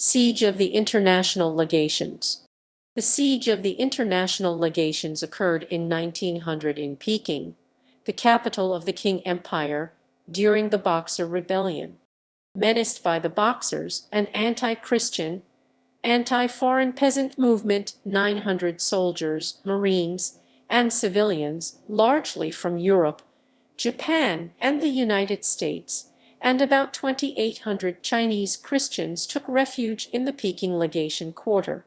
Siege of the International Legations. The Siege of the International Legations occurred in 1900 in Peking, the capital of the Qing Empire, during the Boxer Rebellion. Menaced by the Boxers, an anti-Christian, anti-foreign peasant movement, 900 soldiers, marines, and civilians, largely from Europe, Japan, and the United States, and about 2,800 Chinese Christians took refuge in the Peking Legation Quarter.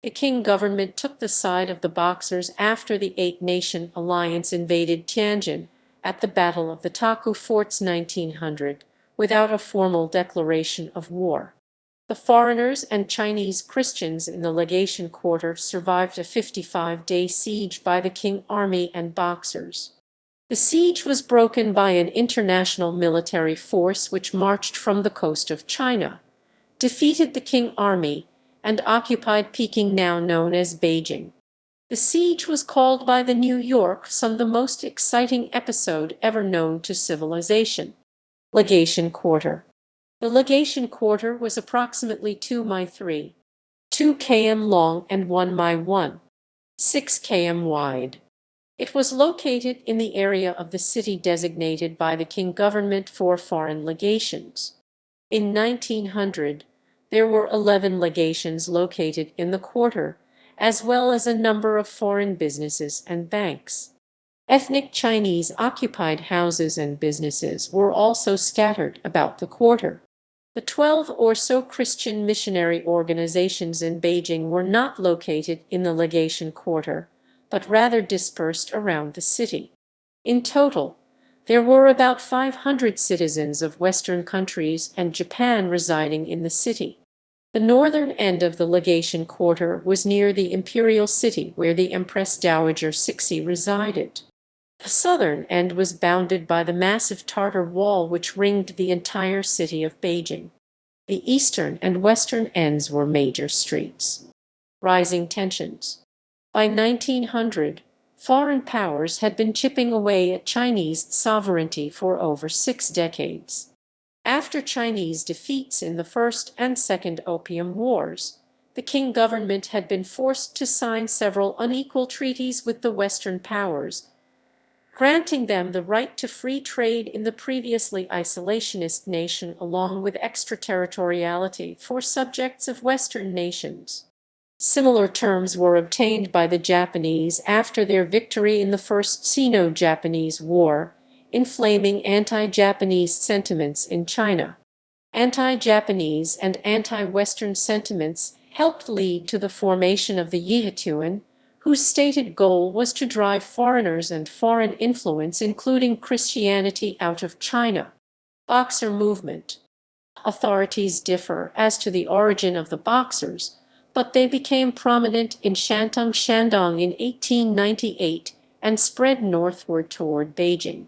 The Qing government took the side of the Boxers after the Eight-Nation Alliance invaded Tianjin at the Battle of the Taku Forts 1900, without a formal declaration of war. The foreigners and Chinese Christians in the Legation Quarter survived a 55-day siege by the Qing Army and Boxers. The siege was broken by an international military force which marched from the coast of China, defeated the Qing Army, and occupied Peking, now known as Beijing. The siege was called by the New York Sun the most exciting episode ever known to civilization. Legation Quarter. The Legation Quarter was approximately 2 mi 3, 2 km long and 1 mi 1, 6 km wide. It was located in the area of the city designated by the Qing government for foreign legations. In 1900, there were 11 legations located in the quarter, as well as a number of foreign businesses and banks. Ethnic Chinese occupied houses and businesses were also scattered about the quarter. The 12 or so Christian missionary organizations in Beijing were not located in the Legation Quarter, but rather dispersed around the city. In total, there were about 500 citizens of Western countries and Japan residing in the city. The northern end of the Legation Quarter was near the imperial city where the Empress Dowager Cixi resided. The southern end was bounded by the massive Tartar Wall which ringed the entire city of Beijing. The eastern and western ends were major streets. Rising tensions. By 1900, foreign powers had been chipping away at Chinese sovereignty for over 6 decades. After Chinese defeats in the First and Second Opium Wars, the Qing government had been forced to sign several unequal treaties with the Western powers, granting them the right to free trade in the previously isolationist nation along with extraterritoriality for subjects of Western nations. Similar terms were obtained by the Japanese after their victory in the First Sino-Japanese War, inflaming anti-Japanese sentiments in China. Anti-Japanese and anti-Western sentiments helped lead to the formation of the Yihatuan, whose stated goal was to drive foreigners and foreign influence, including Christianity, out of China. Boxer movement. Authorities differ as to the origin of the Boxers, but they became prominent in Shantung, Shandong in 1898 and spread northward toward Beijing.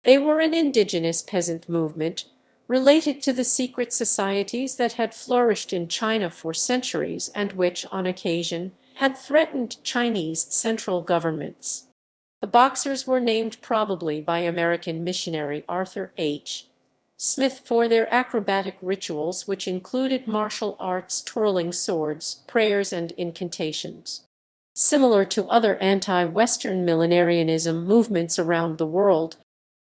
They were an indigenous peasant movement related to the secret societies that had flourished in China for centuries and which, on occasion, had threatened Chinese central governments. The Boxers were named probably by American missionary Arthur H. Smith for their acrobatic rituals, which included martial arts, twirling swords, prayers, and incantations. Similar to other anti-Western millenarianism movements around the world,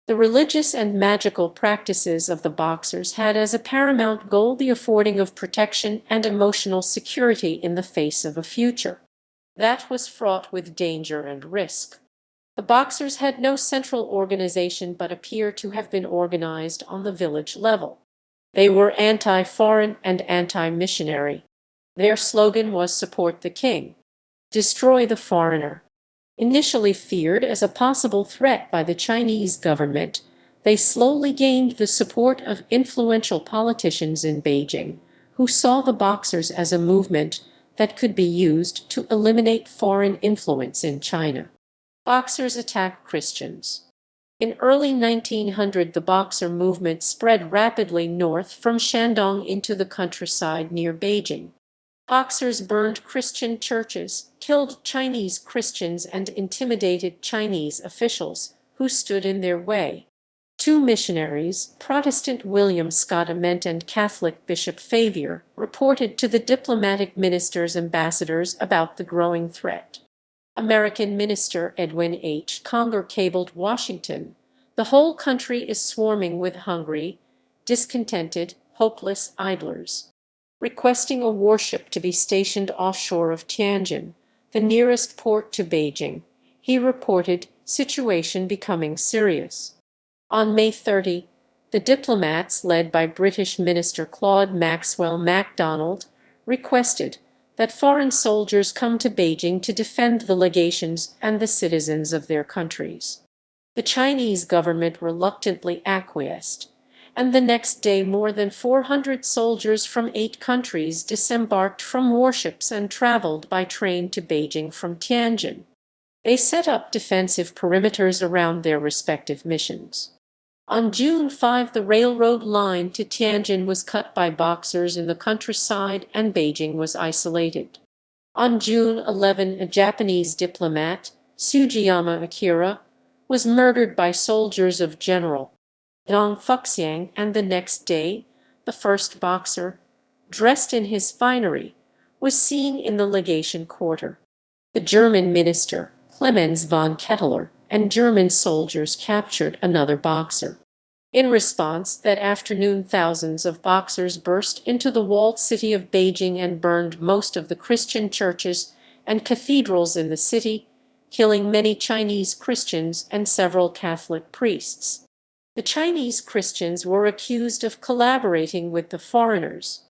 the religious and magical practices of the Boxers had as a paramount goal the affording of protection and emotional security in the face of a future that was fraught with danger and risk. The Boxers had no central organization but appear to have been organized on the village level. They were anti-foreign and anti-missionary. Their slogan was "Support the King, Destroy the Foreigner." Initially feared as a possible threat by the Chinese government, they slowly gained the support of influential politicians in Beijing, who saw the Boxers as a movement that could be used to eliminate foreign influence in China. Boxers attack Christians. In early 1900, the Boxer movement spread rapidly north from Shandong into the countryside near Beijing. Boxers burned Christian churches, killed Chinese Christians, and intimidated Chinese officials who stood in their way. Two missionaries, Protestant William Scott Ament and Catholic Bishop Favier, reported to the diplomatic minister's ambassadors about the growing threat. American Minister Edwin H. Conger cabled Washington, "The whole country is swarming with hungry, discontented, hopeless idlers," requesting a warship to be stationed offshore of Tianjin, the nearest port to Beijing. He reported situation becoming serious. On May 30, the diplomats, led by British Minister Claude Maxwell MacDonald, requested that foreign soldiers come to Beijing to defend the legations and the citizens of their countries. The Chinese government reluctantly acquiesced, and the next day more than 400 soldiers from 8 countries disembarked from warships and traveled by train to Beijing from Tianjin. They set up defensive perimeters around their respective missions. On June 5, the railroad line to Tianjin was cut by Boxers in the countryside and Beijing was isolated. On June 11, a Japanese diplomat, Sugiyama Akira, was murdered by soldiers of General Dong Fuxiang, and the next day, the first Boxer, dressed in his finery, was seen in the legation quarter. The German minister, Clemens von Ketteler, and German soldiers captured another Boxer. In response, that afternoon thousands of Boxers burst into the walled city of Beijing and burned most of the Christian churches and cathedrals in the city, killing many Chinese Christians and several Catholic priests. The Chinese Christians were accused of collaborating with the foreigners.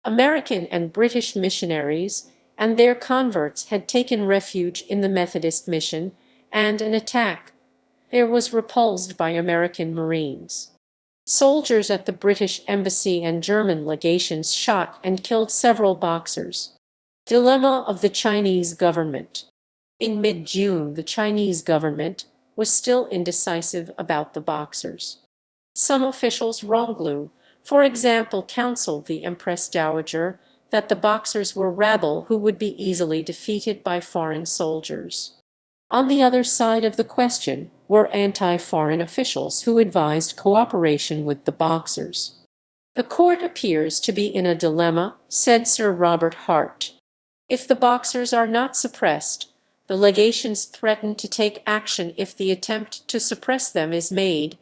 American and British missionaries and their converts had taken refuge in the Methodist mission, and an attack there was repulsed by American Marines. Soldiers at the British Embassy and German legations shot and killed several Boxers. Dilemma of the Chinese government. In mid-June, the Chinese government was still indecisive about the Boxers. Some officials, Ronglu, for example, counseled the Empress Dowager that the Boxers were rabble who would be easily defeated by foreign soldiers. On the other side of the question were anti-foreign officials who advised cooperation with the Boxers. "The court appears to be in a dilemma," said Sir Robert Hart. "If the Boxers are not suppressed, the legations threaten to take action if the attempt to suppress them is made."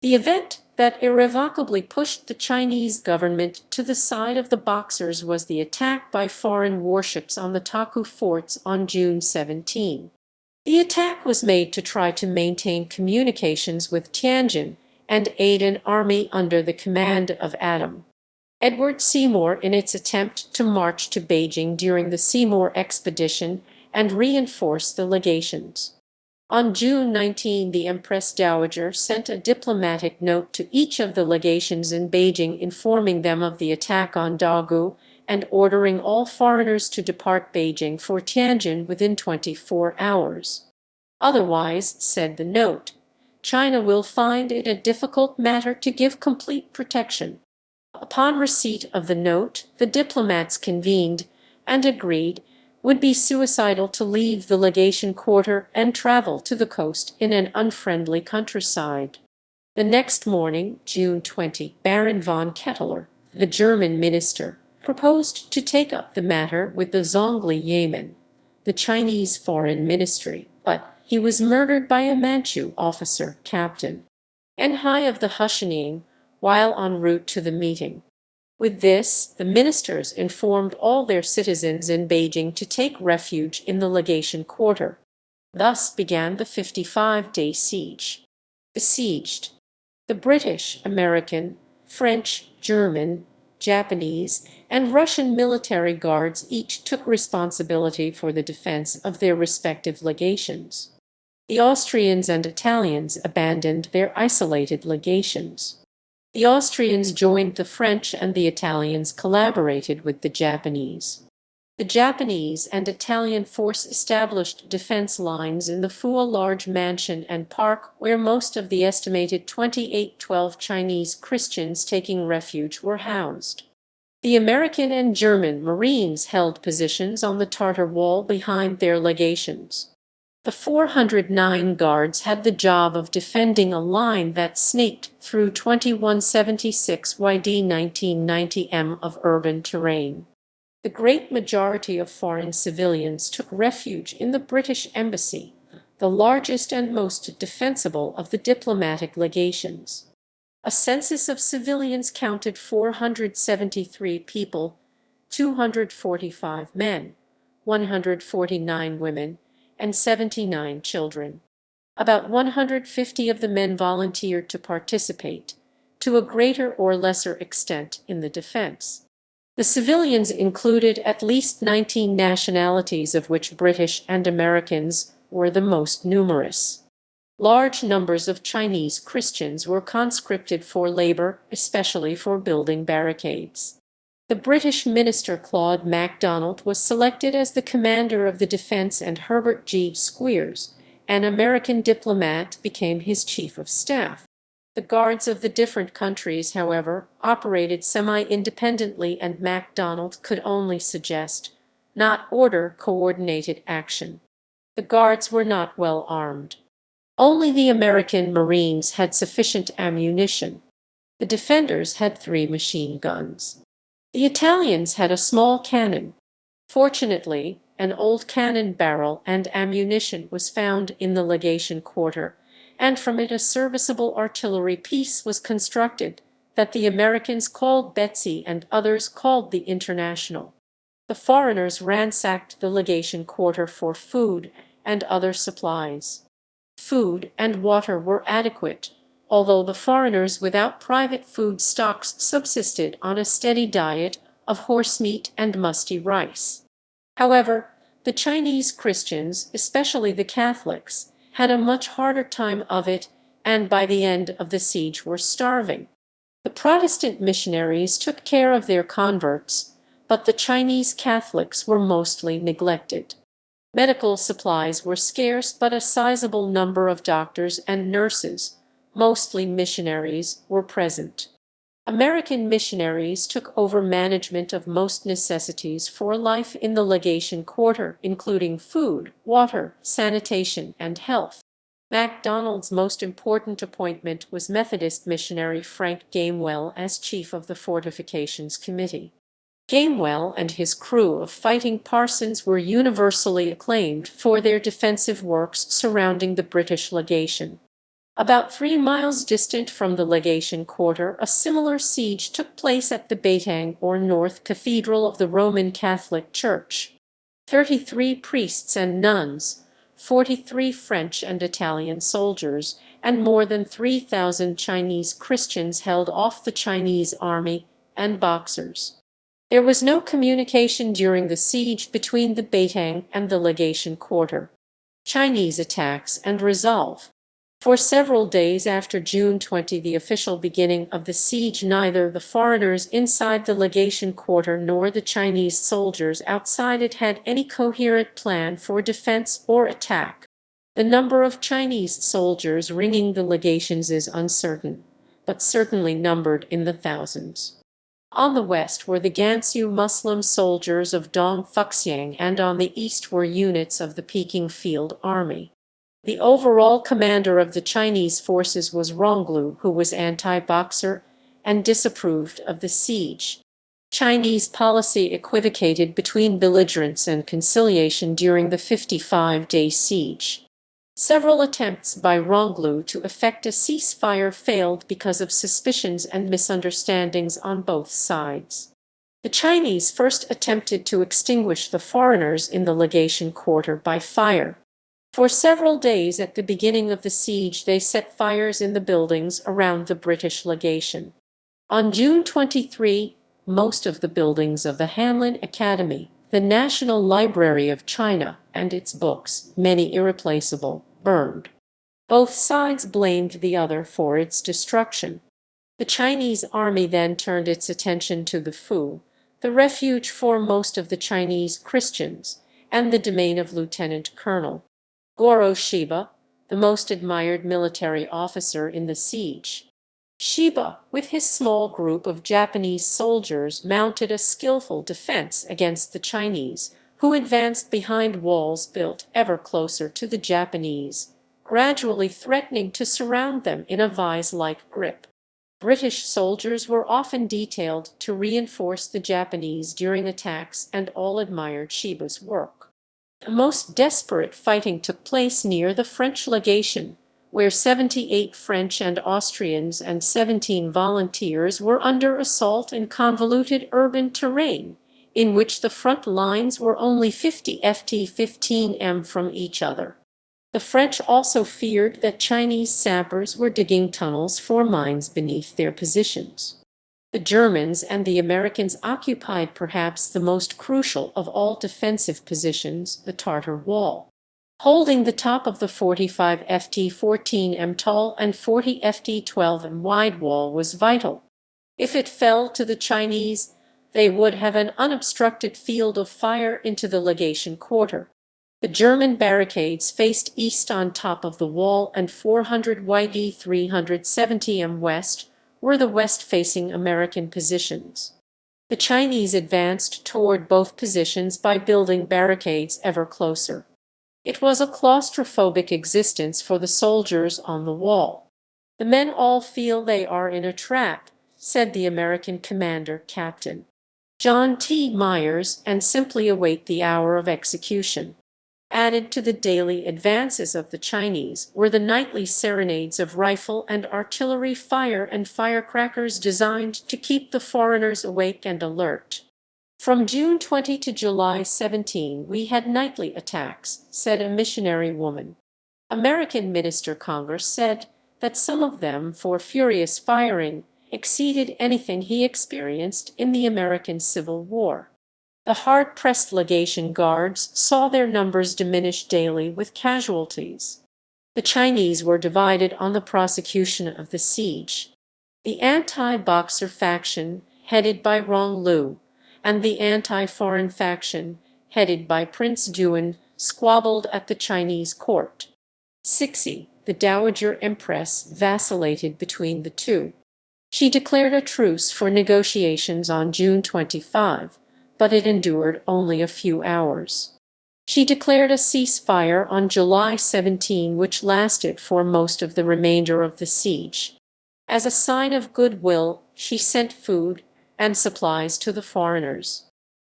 The event that irrevocably pushed the Chinese government to the side of the Boxers was the attack by foreign warships on the Taku Forts on June 17. The attack was made to try to maintain communications with Tianjin and aid an army under the command of Adam Edward Seymour in its attempt to march to Beijing during the Seymour expedition and reinforce the legations. On June 19, the Empress Dowager sent a diplomatic note to each of the legations in Beijing informing them of the attack on Dagu and ordering all foreigners to depart Beijing for Tianjin within 24 hours. "Otherwise," said the note, "China will find it a difficult matter to give complete protection." Upon receipt of the note, the diplomats convened and agreed would be suicidal to leave the legation quarter and travel to the coast in an unfriendly countryside. The next morning, June 20, Baron von Ketteler, the German minister, proposed to take up the matter with the Zhongli Yamen, the Chinese Foreign Ministry, but he was murdered by a Manchu officer, Captain Enhai of the Hushining, while en route to the meeting. With this, the ministers informed all their citizens in Beijing to take refuge in the legation quarter. Thus began the 55-day siege. Besieged. The British, American, French, German, Japanese, and Russian military guards each took responsibility for the defense of their respective legations. The Austrians and Italians abandoned their isolated legations. The Austrians joined the French and the Italians collaborated with the Japanese. The Japanese and Italian force established defense lines in the Fua large mansion and park where most of the estimated 2812 Chinese Christians taking refuge were housed. The American and German Marines held positions on the Tartar Wall behind their legations. The 409 guards had the job of defending a line that snaked through 2176 YD 1990 m of urban terrain. The great majority of foreign civilians took refuge in the British Embassy, the largest and most defensible of the diplomatic legations. A census of civilians counted 473 people, 245 men, 149 women, and 79 children. About 150 of the men volunteered to participate, to a greater or lesser extent, in the defense. The civilians included at least 19 nationalities, of which British and Americans were the most numerous. Large numbers of Chinese Christians were conscripted for labor, especially for building barricades. The British minister Claude MacDonald was selected as the commander of the defense, and Herbert G. Squeers, an American diplomat, became his chief of staff. The guards of the different countries, however, operated semi-independently, and MacDonald could only suggest, not order, coordinated action. The guards were not well armed. Only the American Marines had sufficient ammunition. The defenders had 3 machine guns. The Italians had a small cannon. Fortunately, an old cannon barrel and ammunition was found in the legation quarter, and from it a serviceable artillery piece was constructed that the Americans called Betsy and others called the International. The foreigners ransacked the legation quarter for food and other supplies. Food and water were adequate, although the foreigners without private food stocks subsisted on a steady diet of horsemeat and musty rice. However, the Chinese Christians, especially the Catholics, had a much harder time of it, and by the end of the siege were starving. The Protestant missionaries took care of their converts, but the Chinese Catholics were mostly neglected. Medical supplies were scarce, but a sizable number of doctors and nurses, mostly missionaries, were present. American missionaries took over management of most necessities for life in the legation quarter, including food, water, sanitation, and health. MacDonald's most important appointment was Methodist missionary Frank Gamewell as chief of the Fortifications Committee. Gamewell and his crew of fighting parsons were universally acclaimed for their defensive works surrounding the British legation. About 3 miles distant from the legation quarter, a similar siege took place at the Beijing or North Cathedral of the Roman Catholic Church. 33 priests and nuns, 43 French and Italian soldiers, and more than 3,000 Chinese Christians held off the Chinese Army and Boxers. There was no communication during the siege between the Beijing and the legation quarter. Chinese attacks and resolve. For several days after June 20, the official beginning of the siege, neither the foreigners inside the legation quarter nor the Chinese soldiers outside it had any coherent plan for defense or attack. The number of Chinese soldiers ringing the legations is uncertain, but certainly numbered in the thousands. On the west were the Gansu Muslim soldiers of Dong Fuxiang, and on the east were units of the Peking Field Army. The overall commander of the Chinese forces was Ronglu, who was anti-Boxer and disapproved of the siege. Chinese policy equivocated between belligerence and conciliation during the 55-day siege. Several attempts by Ronglu to effect a ceasefire failed because of suspicions and misunderstandings on both sides. The Chinese first attempted to extinguish the foreigners in the legation quarter by fire. For several days at the beginning of the siege, they set fires in the buildings around the British legation. On June 23, most of the buildings of the Hanlin Academy, the National Library of China, and its books, many irreplaceable, burned. Both sides blamed the other for its destruction. The Chinese army then turned its attention to the Fu, the refuge for most of the Chinese Christians, and the domain of Lieutenant Colonel Goro Shiba, the most admired military officer in the siege. Shiba, with his small group of Japanese soldiers, mounted a skillful defense against the Chinese, who advanced behind walls built ever closer to the Japanese, gradually threatening to surround them in a vise-like grip. British soldiers were often detailed to reinforce the Japanese during attacks, and all admired Shiba's work. The most desperate fighting took place near the French legation, where 78 French and Austrians and 17 volunteers were under assault in convoluted urban terrain, in which the front lines were only 50 ft/15 m from each other. The French also feared that Chinese sappers were digging tunnels for mines beneath their positions. The Germans and the Americans occupied perhaps the most crucial of all defensive positions, the Tartar Wall. Holding the top of the 45 ft/14 m tall and 40 ft/12 m wide wall was vital. If it fell to the Chinese, they would have an unobstructed field of fire into the legation quarter. The German barricades faced east on top of the wall, and 400 YD 370 m west were the west-facing American positions. The Chinese advanced toward both positions by building barricades ever closer. It was a claustrophobic existence for the soldiers on the wall. "The men all feel they are in a trap," said the American commander, Captain John T. Myers, "and simply await the hour of execution." Added to the daily advances of the Chinese were the nightly serenades of rifle and artillery fire and firecrackers designed to keep the foreigners awake and alert. "From June 20 to July 17 we had nightly attacks," said a missionary woman. American Minister Congress said that some of them, for furious firing, exceeded anything he experienced in the American Civil War. The hard-pressed legation guards saw their numbers diminish daily with casualties. The Chinese were divided on the prosecution of the siege. The anti-Boxer faction, headed by Rong Lu, and the anti-foreign faction, headed by Prince Duan, squabbled at the Chinese court. Cixi, the Dowager Empress, vacillated between the two. She declared a truce for negotiations on June 25, but it endured only a few hours. She declared a ceasefire on July 17, which lasted for most of the remainder of the siege. As a sign of goodwill, she sent food and supplies to the foreigners.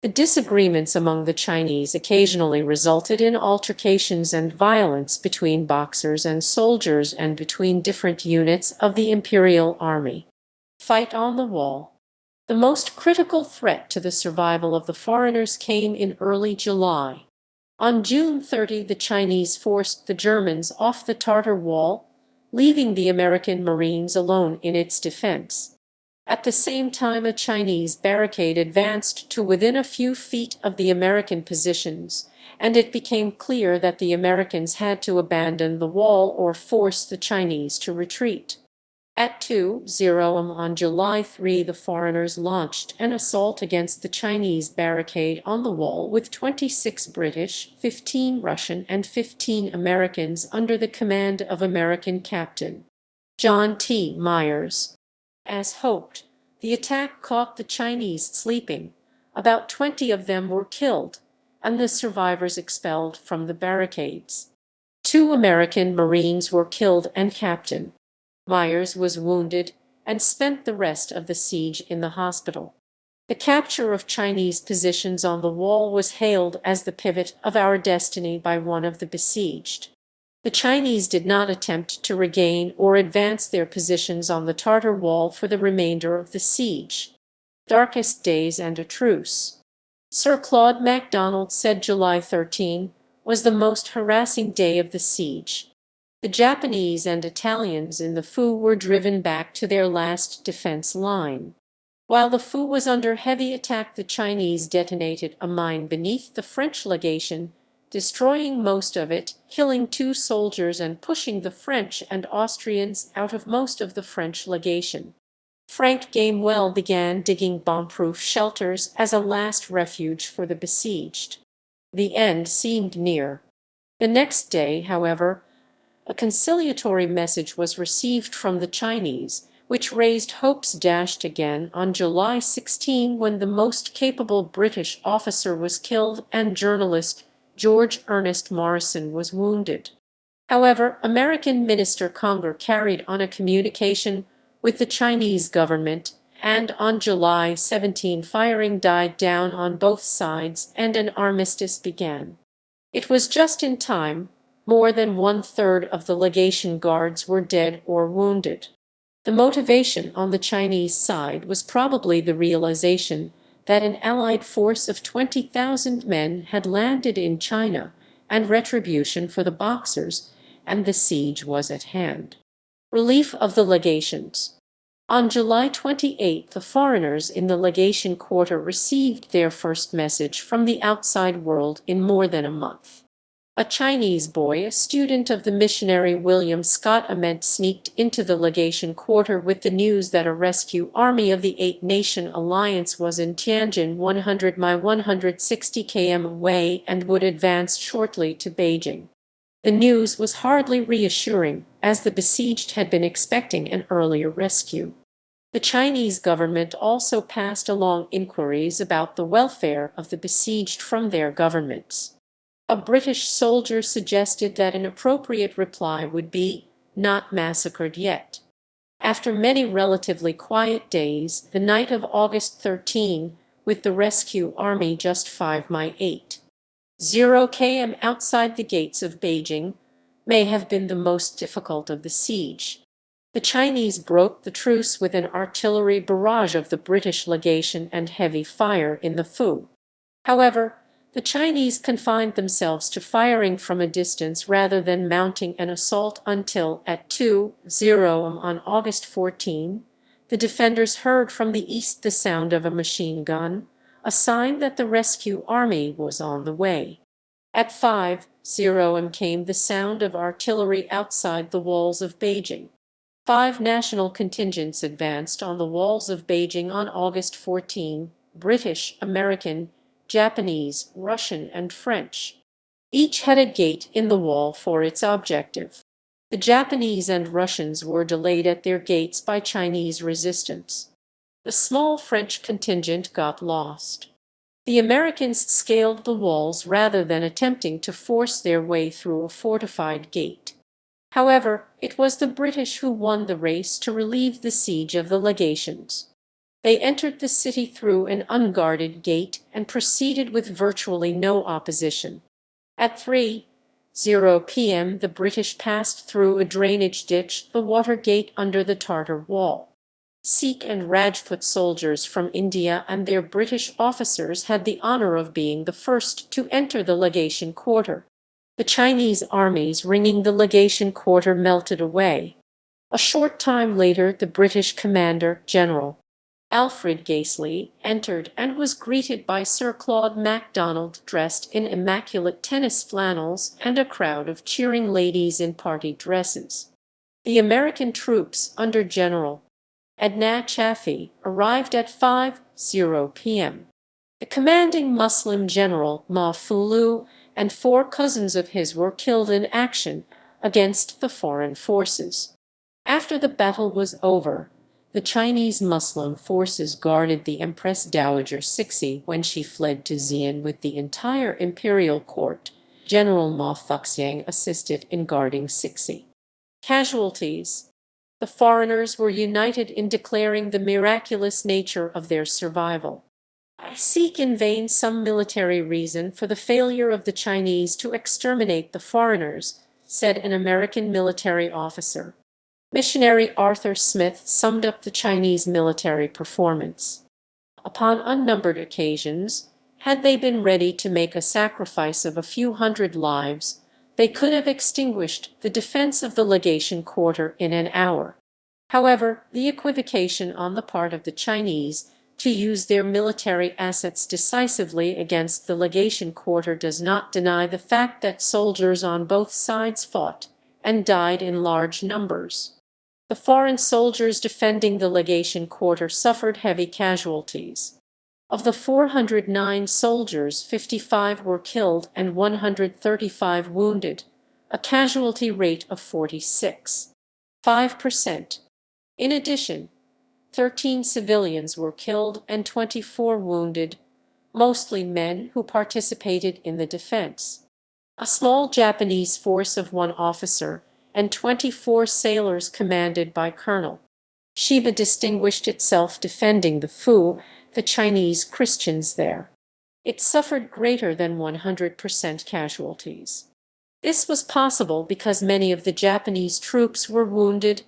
The disagreements among the Chinese occasionally resulted in altercations and violence between Boxers and soldiers and between different units of the imperial army. Fight on the wall. The most critical threat to the survival of the foreigners came in early July. On June 30, the Chinese forced the Germans off the Tartar Wall, leaving the American Marines alone in its defense. At the same time, a Chinese barricade advanced to within a few feet of the American positions, and it became clear that the Americans had to abandon the wall or force the Chinese to retreat. At 2:00 am on July 3, the foreigners launched an assault against the Chinese barricade on the wall with 26 British, 15 Russian, and 15 Americans under the command of American Captain John T. Myers. As hoped, the attack caught the Chinese sleeping. About 20 of them were killed, and the survivors expelled from the barricades. 2 American Marines were killed, and Captain Myers was wounded and spent the rest of the siege in the hospital. The capture of Chinese positions on the wall was hailed as the pivot of our destiny by one of the besieged. The Chinese did not attempt to regain or advance their positions on the Tartar Wall for the remainder of the siege. Darkest days and a truce. Sir Claude MacDonald said July 13 was the most harassing day of the siege. The Japanese and Italians in the Fu were driven back to their last defense line. While the Fu was under heavy attack, the Chinese detonated a mine beneath the French legation, destroying most of it, killing 2 soldiers, and pushing the French and Austrians out of most of the French legation. Frank Gamewell began digging bomb-proof shelters as a last refuge for the besieged. The end seemed near. The next day, however, a conciliatory message was received from the Chinese, which raised hopes dashed again on July 16 when the most capable British officer was killed and journalist George Ernest Morrison was wounded. However, American Minister Conger carried on a communication with the Chinese government, and on July 17 firing died down on both sides and an armistice began. It was just in time. More than one-third of the legation guards were dead or wounded. The motivation on the Chinese side was probably the realization that an Allied force of 20,000 men had landed in China, and retribution for the Boxers, and the siege was at hand. Relief of the legations. On July 28, the foreigners in the legation quarter received their first message from the outside world in more than a month. A Chinese boy, a student of the missionary William Scott Ament, sneaked into the legation quarter with the news that a rescue army of the Eight-Nation Alliance was in Tianjin 100 mi 160 km away and would advance shortly to Beijing. The news was hardly reassuring, as the besieged had been expecting an earlier rescue. The Chinese government also passed along inquiries about the welfare of the besieged from their governments. A British soldier suggested that an appropriate reply would be, "Not massacred yet." After many relatively quiet days, the night of August 13, with the rescue army just 5 mi 8.0 km outside the gates of Beijing, may have been the most difficult of the siege. The Chinese broke the truce with an artillery barrage of the British legation and heavy fire in the Fu. However, the Chinese confined themselves to firing from a distance rather than mounting an assault until, at 2:0 on August 14, the defenders heard from the east the sound of a machine gun, a sign that the rescue army was on the way. At 5:0 came the sound of artillery outside the walls of Beijing. 5 national contingents advanced on the walls of Beijing on August 14, British, American, Japanese, Russian, and French. Each had a gate in the wall for its objective. The Japanese and Russians were delayed at their gates by Chinese resistance. The small French contingent got lost. The Americans scaled the walls rather than attempting to force their way through a fortified gate. However, it was the British who won the race to relieve the siege of the legations. They entered the city through an unguarded gate and proceeded with virtually no opposition. At 3:0 p.m. the British passed through a drainage ditch, the water gate under the Tartar wall. Sikh and Rajput soldiers from India and their British officers had the honor of being the first to enter the legation quarter. The Chinese armies ringing the legation quarter melted away. A short time later, the British commander, General Alfred Gately, entered and was greeted by Sir Claude MacDonald dressed in immaculate tennis flannels and a crowd of cheering ladies in party dresses. The American troops under General Adnan Chaffee arrived at 5:0 p.m. The commanding Muslim general Ma Fulu and 4 cousins of his were killed in action against the foreign forces. After the battle was over, the Chinese Muslim forces guarded the Empress Dowager Cixi when she fled to Xi'an with the entire imperial court. General Ma Fuxiang assisted in guarding Cixi. Casualties. The foreigners were united in declaring the miraculous nature of their survival. "I seek in vain some military reason for the failure of the Chinese to exterminate the foreigners," said an American military officer. Missionary Arthur Smith summed up the Chinese military performance. Upon unnumbered occasions, had they been ready to make a sacrifice of a few hundred lives, they could have extinguished the defense of the legation quarter in an hour. However, the equivocation on the part of the Chinese to use their military assets decisively against the legation quarter does not deny the fact that soldiers on both sides fought and died in large numbers. The foreign soldiers defending the legation quarter suffered heavy casualties. Of the 409 soldiers, 55 were killed and 135 wounded, a casualty rate of 46.5%. In addition, 13 civilians were killed and 24 wounded, mostly men who participated in the defense. A small Japanese force of 1 officer and 24 sailors commanded by Colonel Shiba distinguished itself defending the Fu, the Chinese Christians there. It suffered greater than 100% casualties. This was possible because many of the Japanese troops were wounded,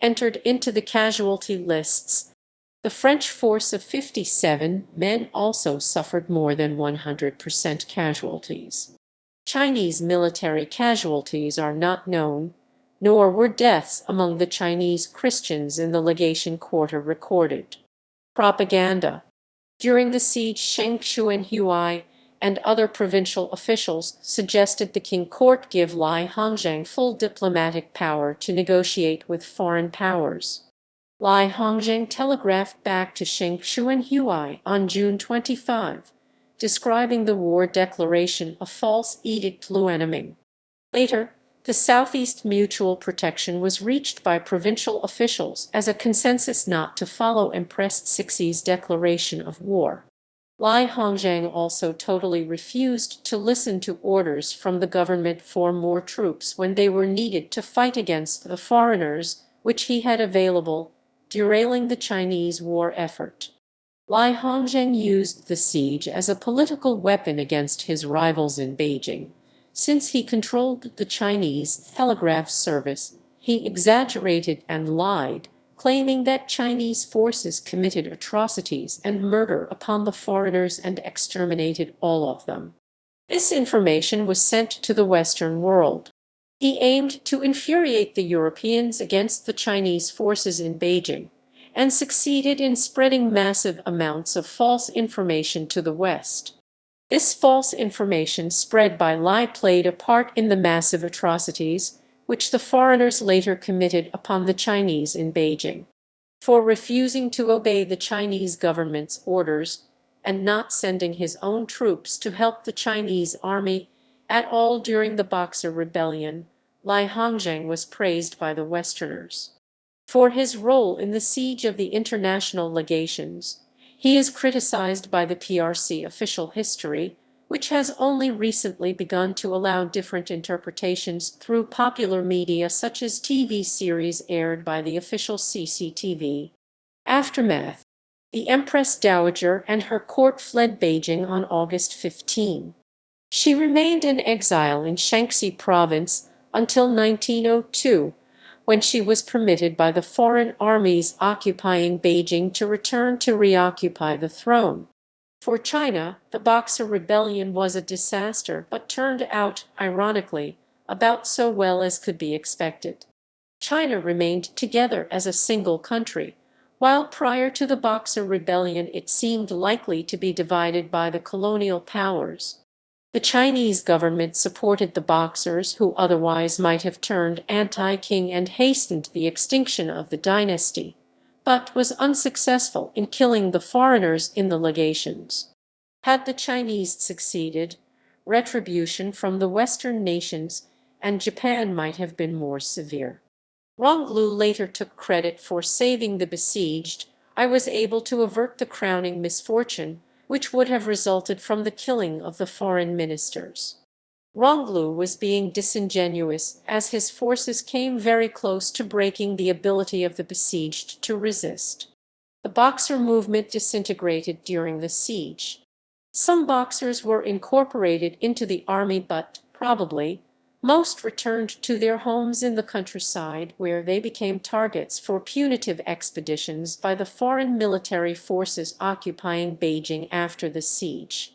entered into the casualty lists. The French force of 57 men also suffered more than 100% casualties. Chinese military casualties are not known, nor were deaths among the Chinese Christians in the Legation Quarter recorded. Propaganda. During the siege, Sheng Xuanhui and other provincial officials suggested the Qing court give Lai Hongzhang full diplomatic power to negotiate with foreign powers. Lai Hongzhang telegraphed back to Sheng Xuanhui on June 25, describing the war declaration a false edict l'ennemi. Later, the Southeast Mutual Protection was reached by provincial officials as a consensus not to follow Empress Sixi's declaration of war. Lai Hongzhang also totally refused to listen to orders from the government for more troops when they were needed to fight against the foreigners, which he had available, derailing the Chinese war effort. Lai Hongzhang used the siege as a political weapon against his rivals in Beijing. Since he controlled the Chinese telegraph service, he exaggerated and lied, claiming that Chinese forces committed atrocities and murder upon the foreigners and exterminated all of them. This information was sent to the Western world. He aimed to infuriate the Europeans against the Chinese forces in Beijing, and succeeded in spreading massive amounts of false information to the West. This false information spread by Lai played a part in the massive atrocities which the foreigners later committed upon the Chinese in Beijing. For refusing to obey the Chinese government's orders and not sending his own troops to help the Chinese army at all during the Boxer Rebellion, Lai Hongzhang was praised by the Westerners. For his role in the siege of the International Legations, he is criticized by the PRC official history, which has only recently begun to allow different interpretations through popular media such as TV series aired by the official CCTV. Aftermath. The Empress Dowager and her court fled Beijing on August 15. She remained in exile in Shaanxi province until 1902, when she was permitted by the foreign armies occupying Beijing to return to reoccupy the throne. For China, the Boxer Rebellion was a disaster, but turned out, ironically, about so well as could be expected. China remained together as a single country, while prior to the Boxer Rebellion it seemed likely to be divided by the colonial powers. The Chinese government supported the Boxers, who otherwise might have turned anti-king and hastened the extinction of the dynasty, but was unsuccessful in killing the foreigners in the legations. Had the Chinese succeeded, retribution from the Western nations and Japan might have been more severe. Ronglu later took credit for saving the besieged. I was able to avert the crowning misfortune, which would have resulted from the killing of the foreign ministers. Ronglu was being disingenuous as his forces came very close to breaking the ability of the besieged to resist. The Boxer movement disintegrated during the siege. Some Boxers were incorporated into the army, but, probably, most returned to their homes in the countryside, where they became targets for punitive expeditions by the foreign military forces occupying Beijing after the siege.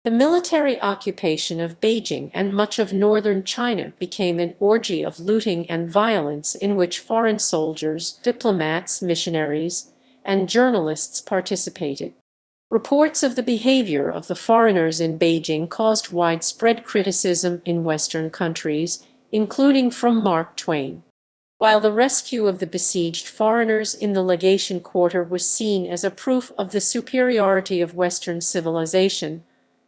The military occupation of Beijing and much of northern China became an orgy of looting and violence in which foreign soldiers, diplomats, missionaries, and journalists participated. Reports of the behavior of the foreigners in Beijing caused widespread criticism in Western countries, including from Mark Twain. While the rescue of the besieged foreigners in the Legation Quarter was seen as a proof of the superiority of Western civilization,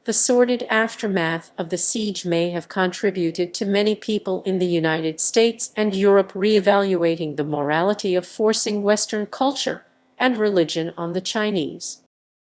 The sordid aftermath of the siege may have contributed to many people in the United States and Europe reevaluating the morality of forcing Western culture and religion on the Chinese.